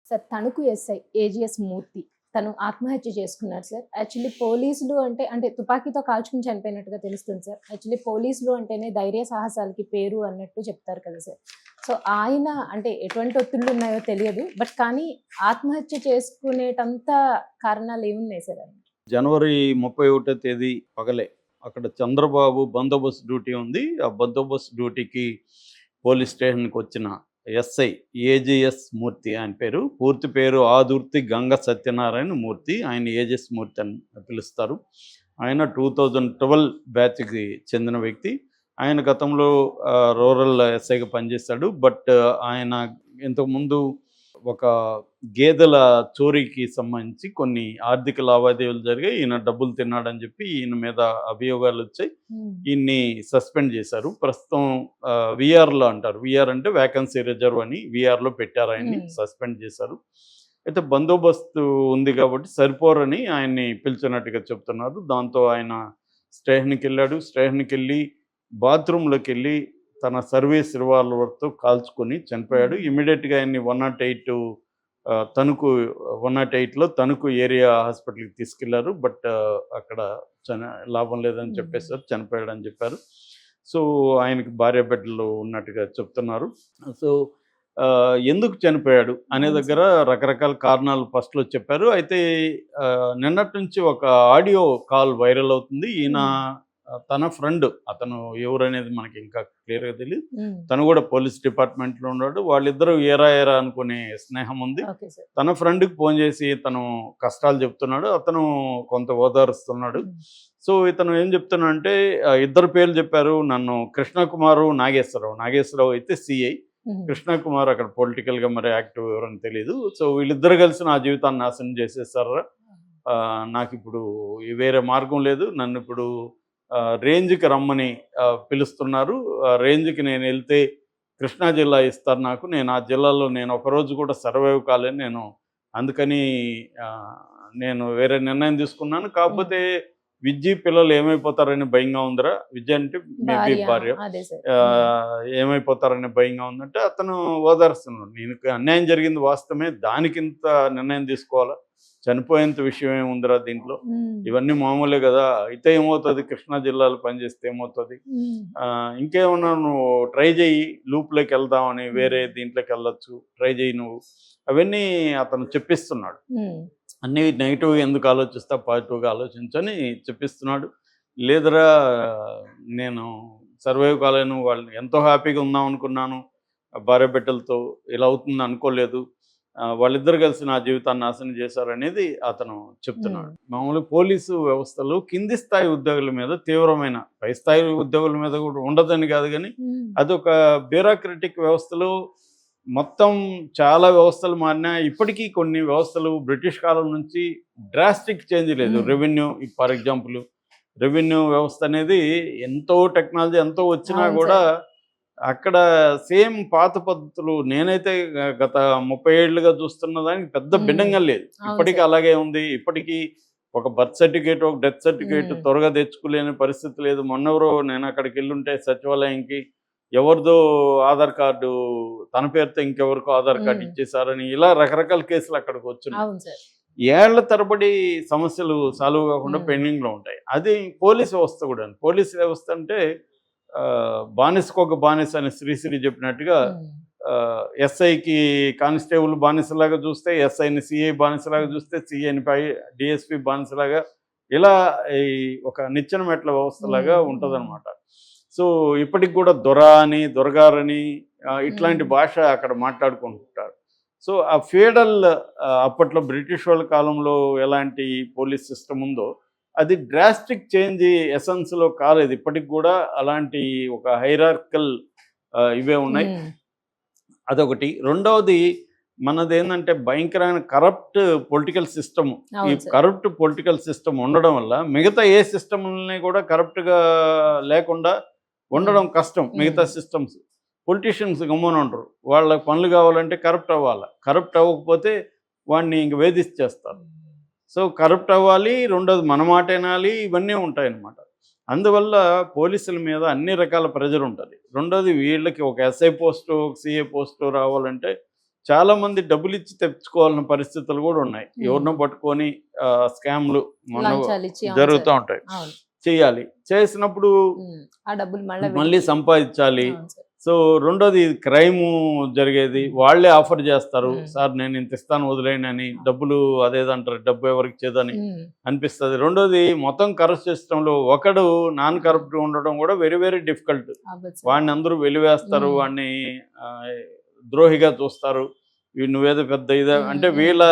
Sir Tanuku SI AGS మూర్తి తను ఆత్మహత్య చేసుకున్నారు సార్. యాక్చువల్లీ పోలీసులు అంటే తుపాకీతో కాల్చుకుని చనిపోయినట్టుగా తెలుస్తుంది సార్. యాక్చువల్లీ పోలీసులు అంటేనే ధైర్య సాహసాలకి పేరు అన్నట్టు చెప్తారు కదా సార్. సో ఆయన అంటే ఎటువంటి ఒత్తిళ్ళు ఉన్నాయో తెలియదు. బట్ కానీ ఆత్మహత్య చేసుకునేటంత కారణాలు ఏమున్నాయి సార్ ఆయన? జనవరి 31 తేదీ పగలే అక్కడ చంద్రబాబు బందోబస్తు డ్యూటీ ఉంది. ఆ బందోబస్తు డ్యూటీకి పోలీస్ స్టేషన్కి వచ్చిన ఎస్ఐ ఏజీఎస్ మూర్తి ఆయన పేరు. పూర్తి పేరు ఆదుర్తి గంగ సత్యనారాయణ మూర్తి. ఆయన ఏజెస్ మూర్తి అని పిలుస్తారు. ఆయన 2012 బ్యాచ్కి చెందిన వ్యక్తి. ఆయన గతంలో రూరల్ ఎస్ఐగా పనిచేశాడు. బట్ ఆయన ఇంతకుముందు ఒక గేదెల చోరీకి సంబంధించి కొన్ని ఆర్థిక లావాదేవీలు జరిగాయి. ఈయన డబ్బులు తిన్నాడని చెప్పి ఈయన మీద అభియోగాలు వచ్చాయి. ఈయన్ని సస్పెండ్ చేశారు. ప్రస్తుతం విఆర్లో అంటారు. విఆర్ అంటే వ్యాకెన్సీ రిజర్వ్ అని విఆర్లో పెట్టారు. ఆయన్ని సస్పెండ్ చేశారు. అయితే బందోబస్తు ఉంది కాబట్టి సరిపోరని ఆయన్ని పిలిచినట్టుగా చెప్తున్నారు. దాంతో ఆయన స్టేషన్కి వెళ్ళాడు. స్టేషన్కి వెళ్ళి బాత్రూంలోకి వెళ్ళి తన సర్వీస్ రివాల్వర్తో కాల్చుకొని చనిపోయాడు. ఇమీడియట్గా ఆయన్ని 108 తణుకు 108లో తణుకు ఏరియా హాస్పిటల్కి తీసుకెళ్లారు. బట్ అక్కడ లాభం లేదని చెప్పేసారు, చనిపోయాడని చెప్పారు. సో ఆయనకి భార్య బిడ్డలు ఉన్నట్టుగా చెప్తున్నారు. సో ఎందుకు చనిపోయాడు అనే దగ్గర రకరకాల కారణాలు ఫస్ట్లో చెప్పారు. అయితే నిన్నటి నుంచి ఒక ఆడియో కాల్ వైరల్ అవుతుంది. ఈయన తన ఫ్రెండ్, అతను ఎవరనేది మనకి ఇంకా క్లియర్గా తెలియదు. తను కూడా పోలీస్ డిపార్ట్మెంట్లో ఉన్నాడు. వాళ్ళిద్దరూ ఏరా అనుకునే స్నేహం ఉంది. తన ఫ్రెండ్కి ఫోన్ చేసి తను కష్టాలు చెప్తున్నాడు. అతను కొంత ఓదారుస్తున్నాడు. సో ఇతను ఏం చెప్తున్నాడంటే ఇద్దరు పేర్లు చెప్పారు నన్ను, కృష్ణకుమారు, నాగేశ్వరరావు అయితే సిఐ, కృష్ణకుమార్ అక్కడ పొలిటికల్గా మరి యాక్టివ్ ఎవరని తెలియదు. సో వీళ్ళిద్దరు కలిసి నా జీవితాన్ని నాశనం చేసేసారా, నాకు ఇప్పుడు వేరే మార్గం లేదు, నన్ను ఇప్పుడు రేంజ్కి రమ్మని పిలుస్తున్నారు. రేంజ్కి నేను వెళ్తే కృష్ణా జిల్లా ఇస్తారు నాకు, నేను ఆ జిల్లాలో నేను ఒకరోజు కూడా సర్వైవ్ కాలేను, నేను అందుకని నేను వేరే నిర్ణయం తీసుకున్నాను. కాకపోతే విద్య పిల్లలు ఏమైపోతారని భయంగా ఉందిరా, విద్య అంటే మేబీ భార్య, ఏమైపోతారని భయంగా ఉందంటే అతను ఓదారుస్తున్నాడు. నేను అన్యాయం జరిగింది వాస్తవమే, దానికింత నిర్ణయం తీసుకోవాలా, చనిపోయేంత విషయం ఏముందిరా దీంట్లో, ఇవన్నీ మామూలే కదా, అయితే ఏమవుతుంది, కృష్ణా జిల్లాలో పనిచేస్తే ఏమవుతుంది, ఇంకేమన్నా నువ్వు ట్రై చేయి, లూప్లోకి వెళ్దామని, వేరే దీంట్లోకి వెళ్ళొచ్చు, ట్రై చేయి నువ్వు, అవన్నీ అతను చెప్పిస్తున్నాడు. అన్నీ నెగిటివ్గా ఎందుకు ఆలోచిస్తా, పాజిటివ్గా ఆలోచించని చెప్పిస్తున్నాడు. లేదరా నేను సర్వైవ్ కాలేను, వాళ్ళు ఎంతో హ్యాపీగా ఉందాం అనుకున్నాను, భార్య బిడ్డలతో ఇలా అవుతుంది అనుకోలేదు, వాళ్ళిద్దరు కలిసి నా జీవితాన్ని నాశనం చేశారనేది అతను చెప్తున్నాడు. మామూలుగా పోలీసు వ్యవస్థలో కింది స్థాయి ఉద్యోగుల మీద తీవ్రమైన, పై స్థాయి ఉద్యోగుల మీద కూడా ఉండదని కాదు, కానీ అదొక బ్యూరోక్రటిక్ వ్యవస్థలో మొత్తం చాలా వ్యవస్థలు మారినా ఇప్పటికీ కొన్ని వ్యవస్థలు బ్రిటిష్ కాలం నుంచి డ్రాస్టిక్ చేంజ్ లేదు. రెవెన్యూ ఫర్ ఎగ్జాంపుల్, రెవెన్యూ వ్యవస్థ అనేది ఎంతో టెక్నాలజీ ఎంతో వచ్చినా కూడా అక్కడ సేమ్ పాత పద్ధతులు నేనైతే గత 30 ఏళ్ళుగా చూస్తున్న దానికి పెద్ద భిన్నంగా లేదు. ఇప్పటికీ అలాగే ఉంది. ఇప్పటికీ ఒక బర్త్ సర్టిఫికేట్, ఒక డెత్ సర్టిఫికేట్ త్వరగా తెచ్చుకోలేని పరిస్థితి లేదు. మొన్నెవరో నేను అక్కడికి వెళ్ళుంటే సచివాలయంకి ఎవరిదో ఆధార్ కార్డు తన పేరుతో ఇంకెవరికో ఆధార్ కార్డు ఇచ్చేసారని ఇలా రకరకాల కేసులు అక్కడికి వచ్చినాయి. ఏళ్ల తరబడి సమస్యలు సాల్వ్ కాకుండా పెండింగ్లో ఉంటాయి. అది పోలీస్ వ్యవస్థ కూడా. పోలీస్ వ్యవస్థ అంటే బానిసకు ఒక బానిస అని శ్రీశ్రీ చెప్పినట్టుగా ఎస్ఐకి కానిస్టేబుల్ బానిసలాగా చూస్తే, ఎస్ఐని సిఐ బానిసలాగా చూస్తే, సిఐని డిఎస్పి బానిసలాగా, ఇలా ఒక నిచ్చెన మెట్ల వ్యవస్థలాగా ఉంటుందన్నమాట. సో ఇప్పటికి కూడా దొర అని, దొరగారని ఇట్లాంటి భాష అక్కడ మాట్లాడుకుంటుంటారు. సో ఆ ఫీడల్ అప్పట్లో బ్రిటిష్ వాళ్ళ కాలంలో ఎలాంటి పోలీస్ సిస్టమ్ ఉందో అది డ్రాస్టిక్ చేంజ్ ఎసెన్స్లో కాలేదు. ఇప్పటికి కూడా అలాంటి ఒక హైరార్కల్ ఇవే ఉన్నాయి. అదొకటి. రెండవది మనది ఏంటంటే భయంకరమైన కరప్ట్ పొలిటికల్ సిస్టమ్. ఈ కరప్ట్ పొలిటికల్ సిస్టమ్ ఉండడం వల్ల మిగతా ఏ సిస్టమ్ని కూడా కరప్ట్గా లేకుండా ఉండడం కష్టం. మిగతా సిస్టమ్స్ పొలిటీషియన్స్ గమ్మున ఉండరు. వాళ్ళ పనులు కావాలంటే కరప్ట్ అవ్వాలి. కరప్ట్ అవ్వకపోతే వాడిని ఇంక వేధించేస్తారు. సో కరప్ట్ అవ్వాలి, రెండోది మన మాట వినాలి, ఇవన్నీ ఉంటాయన్నమాట. అందువల్ల పోలీసుల మీద అన్ని రకాల ప్రెజర్ ఉంటుంది. రెండోది వీళ్ళకి ఒక ఎస్ఐ పోస్టు, ఒక సిఏ పోస్టు రావాలంటే చాలా మంది డబ్బులు ఇచ్చి తెచ్చుకోవాలన్న పరిస్థితులు కూడా ఉన్నాయి. ఎవరినో పట్టుకొని స్కామ్లు లంచాలు ఇచ్చి అవును జరుగుతూ సార్. ఉంటాయి. అవును. చేయాలి, చేసినప్పుడు ఆ డబ్బులు మళ్ళీ మళ్ళీ సంపాదించాలి. అవును సార్. సో రెండోది క్రైమ్ జరిగేది, వాళ్ళే ఆఫర్ చేస్తారు, సార్ నేను ఇంత ఇస్తాను వదిలేయండి అని. డబ్బులు అదేదంటారు, డబ్బు ఎవరికి చేదని అనిపిస్తుంది. రెండోది మొత్తం కరప్ట్ సిస్టంలో ఒకడు నాన్ కరప్ట్ ఉండడం కూడా వెరీ వెరీ డిఫికల్ట్. అవ్వదు సార్. వాడిని అందరూ వెలివేస్తారు, వాడిని ద్రోహిగా చూస్తారు. నువ్వేదో పెద్ద ఇదే అంటే వీళ్ళ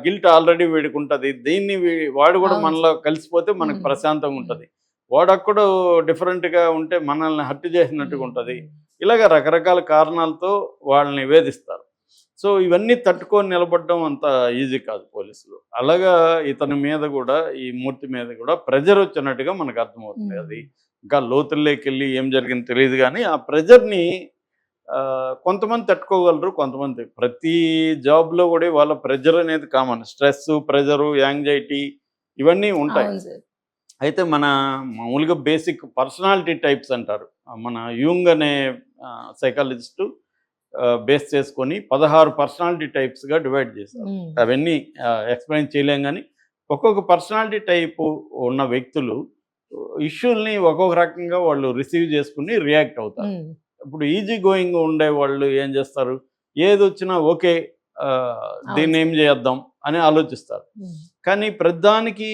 గిల్ట్ ఆల్రెడీ వీడికి ఉంటుంది. దీన్ని వాడు కూడా అవును మనలో కలిసిపోతే మనకు ప్రశాంతంగా ఉంటుంది. వాడొక్కడు డిఫరెంట్గా ఉంటే మనల్ని హత్య చేసినట్టుగా ఉంటుంది. ఇలాగ రకరకాల కారణాలతో వాళ్ళని వేధిస్తారు. సో ఇవన్నీ తట్టుకొని నిలబడడం అంత ఈజీ కాదు పోలీసులు. అలాగా ఇతని మీద కూడా, ఈ మూర్తి మీద కూడా ప్రెజర్ వచ్చినట్టుగా మనకు అర్థమవుతుంది. అది ఇంకా లోతుల్లోకి వెళ్ళి ఏం జరిగింది తెలియదు, కానీ ఆ ప్రెజర్ని కొంతమంది తట్టుకోగలరు, కొంతమంది. ప్రతి జాబ్లో కూడా వాళ్ళ ప్రెజర్ అనేది కామన్. స్ట్రెస్, ప్రెజరు, యాంగ్జైటీ ఇవన్నీ ఉంటాయి. అవును సార్. అయితే మన మామూలుగా బేసిక్ పర్సనాలిటీ టైప్స్ అంటారు. మన యూంగ్ అనే సైకాలజిస్టు బేస్ చేసుకొని 16 పర్సనాలిటీ టైప్స్గా డివైడ్ చేశారు. అవన్నీ ఎక్స్ప్లెయిన్ చేయలేం, కానీ ఒక్కొక్క పర్సనాలిటీ టైపు ఉన్న వ్యక్తులు ఇష్యూల్ని ఒక్కొక్క రకంగా వాళ్ళు రిసీవ్ చేసుకుని రియాక్ట్ అవుతారు. ఇప్పుడు ఈజీ గోయింగ్ ఉండే వాళ్ళు ఏం చేస్తారు, ఏది వచ్చినా ఓకే దీన్ని ఏం చేద్దాం అని ఆలోచిస్తారు. కానీ ప్రతిదానికి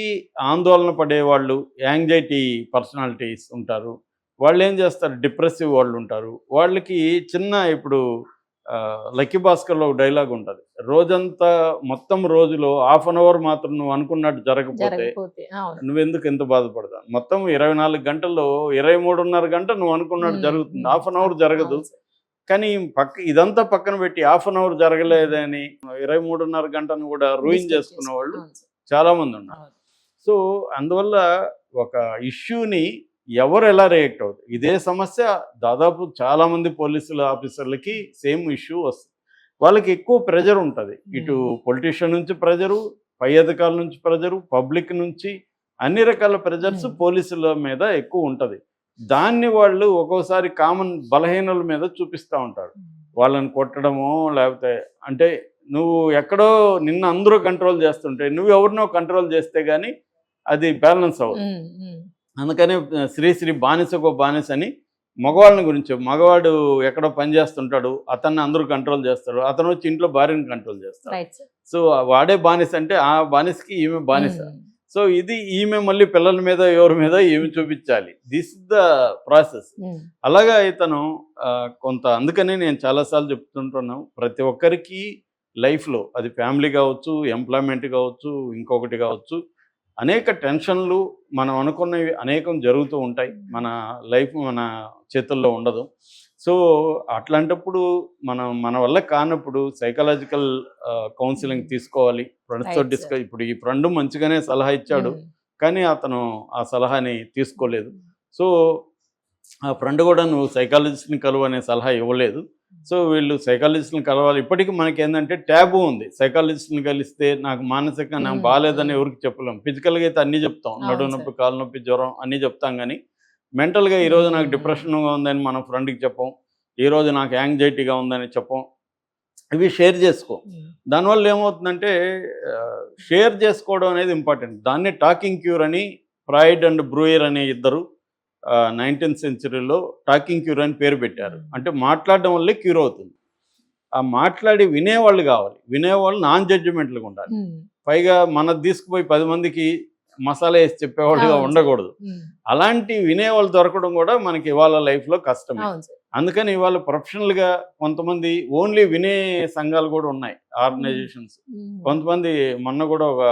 ఆందోళన పడేవాళ్ళు, యాంగ్జైటీ పర్సనాలిటీస్ ఉంటారు. వాళ్ళు ఏం చేస్తారు, డిప్రెసివ్ వాళ్ళు ఉంటారు. వాళ్ళకి చిన్న ఇప్పుడు లక్కీ భాస్కర్లో ఒక డైలాగ్ ఉంటుంది, రోజంతా మొత్తం రోజులో ½ అన్ అవర్ మాత్రం నువ్వు అనుకున్నట్టు జరగకపోతే నువ్వెందుకు ఎంత బాధపడతావు. మొత్తం 24 గంటల్లో 23.5 గంట నువ్వు అనుకున్నట్టు జరుగుతుంది, ½ అన్ అవర్ జరగదు. కానీ ఇదంతా పక్కన పెట్టి ½ అన్ అవర్ జరగలేదని 23.5 గంటను కూడా రూయిన్ చేసుకున్న వాళ్ళు చాలామంది ఉన్నారు. సో అందువల్ల ఒక ఇష్యూని ఎవరు ఎలా రియాక్ట్ అవుతారు, ఇదే సమస్య దాదాపు చాలామంది పోలీసుల ఆఫీసర్లకి సేమ్ ఇష్యూ వస్తుంది. వాళ్ళకి ఎక్కువ ప్రెజర్ ఉంటుంది. ఇటు పొలిటీషియన్ నుంచి ప్రెజరు, పై అధికారుల నుంచి ప్రెజరు, పబ్లిక్ నుంచి అన్ని రకాల ప్రెజర్స్ పోలీసుల మీద ఎక్కువ ఉంటుంది. దాన్ని వాళ్ళు ఒక్కోసారి కామన్ బలహీనుల మీద చూపిస్తూ ఉంటారు. వాళ్ళని కొట్టడమో లేకపోతే, అంటే నువ్వు ఎక్కడో నిన్న అందరూ కంట్రోల్ చేస్తుంటే నువ్వు ఎవరినో కంట్రోల్ చేస్తే కానీ అది బ్యాలెన్స్ అవ్వదు. అందుకని శ్రీశ్రీ బానిసకో బానిస అని మగవాళ్ళని గురించి, మగవాడు ఎక్కడో పని చేస్తుంటాడు, అతన్ని అందరూ కంట్రోల్ చేస్తారు, అతను వచ్చి ఇంట్లో భార్యను కంట్రోల్ చేస్తాడు. సో వాడే బానిస అంటే ఆ బానిసకి ఈమె బానిస. సో ఇది ఈమె మళ్ళీ పిల్లల మీద ఎవరి మీద ఈమె చూపించాలి. This is the process. అలాగా ఇతను కొంత, అందుకనే నేను చాలాసార్లు చెప్తుంటున్నాను, ప్రతి ఒక్కరికి లైఫ్లో అది ఫ్యామిలీ కావచ్చు, ఎంప్లాయ్మెంట్ కావచ్చు, ఇంకొకటి కావచ్చు, అనేక టెన్షన్లు మనం అనుకున్నవి అనేకం జరుగుతూ ఉంటాయి. మన లైఫ్ మన చేతుల్లో ఉండదు. సో అట్లాంటప్పుడు మన వల్ల కానప్పుడు సైకలాజికల్ కౌన్సిలింగ్ తీసుకోవాలి. ఫ్రెండ్స్తో డిస్కస్. ఇప్పుడు ఈ ఫ్రెండ్ మంచిగానే సలహా ఇచ్చాడు, కానీ అతను ఆ సలహాని తీసుకోలేదు. సో ఆ ఫ్రెండ్ కూడా నువ్వు సైకాలజిస్ట్ని కలువు అనే సలహా ఇవ్వలేదు. సో వీళ్ళు సైకాలజిస్ట్ని కలవాలి. ఇప్పటికీ మనకి ఏంటంటే ట్యాబు ఉంది, సైకాలజిస్ట్ని కలిస్తే నాకు మానసికంగా నాకు బాగాలేదని ఎవరికి చెప్పలేం. ఫిజికల్గా అయితే అన్నీ చెప్తాం, నడుము నొప్పి, కాలు నొప్పి, జ్వరం అన్నీ చెప్తాం. కానీ మెంటల్గా ఈరోజు నాకు డిప్రెషన్గా ఉందని మనం ఫ్రెండ్కి చెప్పం, ఈరోజు నాకు యాంగ్జైటీగా ఉందని చెప్పం. ఇవి షేర్ చేసుకో. దానివల్ల ఏమవుతుందంటే షేర్ చేసుకోవడం అనేది ఇంపార్టెంట్. దాన్ని టాకింగ్ క్యూర్ అని ఫ్రాయిడ్ అండ్ బ్రూయర్ అనే ఇద్దరు 19th సెంచరీలో టాకింగ్ క్యూర్ అని పేరు పెట్టారు. అంటే మాట్లాడడం వల్లే క్యూర్ అవుతుంది. ఆ మాట్లాడి వినేవాళ్ళు కావాలి, వినేవాళ్ళు నాన్ జడ్జిమెంట్లుగా ఉండాలి. పైగా మనది తీసుకుపోయి 10 మందికి మసాలా వేసి చెప్పేవాళ్ళుగా ఉండకూడదు. అలాంటి వినేవాళ్ళు దొరకడం కూడా మనకి ఇవాళ లైఫ్లో కష్టమే. అందుకని ఇవాళ ప్రొఫెషనల్గా కొంతమంది ఓన్లీ వినే సంఘాలు కూడా ఉన్నాయి, ఆర్గనైజేషన్స్. కొంతమంది మొన్న కూడా ఒక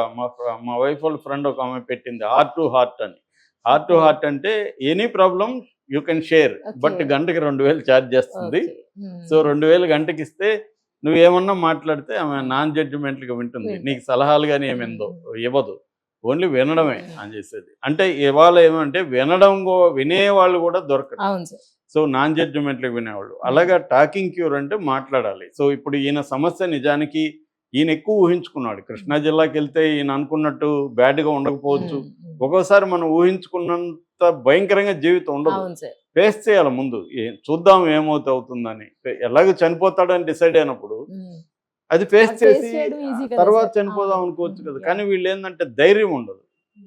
మా వైఫ్ వాళ్ళ ఫ్రెండ్ ఒక ఆమె పెట్టింది, హార్ట్ టు హార్ట్ అని. హార్ట్ టు హార్ట్ అంటే any problem you can share, but గంటకి 2000 ఛార్జ్ చేస్తుంది. సో 2000 గంటకి ఇస్తే నువ్వేమన్నా మాట్లాడితే ఆమె నాన్ జడ్జిమెంట్గా వింటుంది, నీకు సలహాలు కానీ ఏమిందో ఇవ్వదు, ఓన్లీ వినడమే అని చేసేది. అంటే ఇవాళ ఏమంటే వినేవాళ్ళు కూడా దొరకరు. సో నాన్ జడ్జిమెంట్లకు వినేవాళ్ళు. అలాగా టాకింగ్ క్యూర్ అంటే మాట్లాడాలి. సో ఇప్పుడు ఈయన సమస్య నిజానికి ఈయన ఎక్కువ ఊహించుకున్నాడు. కృష్ణా జిల్లాకి వెళ్తే ఈయన అనుకున్నట్టు బ్యాడ్గా ఉండకపోవచ్చు. ఒక్కోసారి మనం ఊహించుకున్నంత భయంకరంగా జీవితం ఉండదు. ఫేస్ చేయాలి ముందు, చూద్దాం ఏమవుతుందని. ఎలాగో చనిపోతాడని డిసైడ్ అయినప్పుడు అది ఫేస్ face చేసి చేయడం easy కదా తర్వాత sir. చనిపోదాం అవును. అనుకోవచ్చు కదా. Yeah. కానీ వీళ్ళు ఏంటంటే ధైర్యం ఉండదు,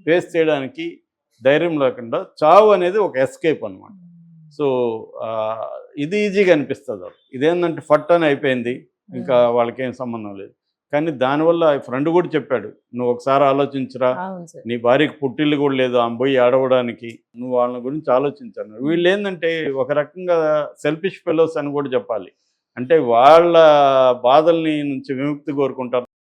ఫేస్ చేయడానికి ధైర్యం లేకుండా చావు అనేది ఒక ఎస్కేప్ అనమాట. సో ఇది ఈజీగా అనిపిస్తుంది. ఇదేంటంటే ఫట్ అని అయిపోయింది, ఇంకా వాళ్ళకి ఏం సంబంధం లేదు. కానీ దానివల్ల ఫ్రెండ్ కూడా చెప్పాడు, నువ్వు ఒకసారి ఆలోచించరా, అవును సార్. నీ భార్యకి పుట్టిల్లు కూడా లేదు ఆమె పోయి ఆడవడానికి, నువ్వు వాళ్ళ గురించి ఆలోచించాను. వీళ్ళు ఏంటంటే ఒక రకంగా సెల్ఫిష్ ఫెలోస్ అని కూడా చెప్పాలి. అంటే వాళ్ళ బాధల్ని నుంచి విముక్తి కోరుకుంటారు.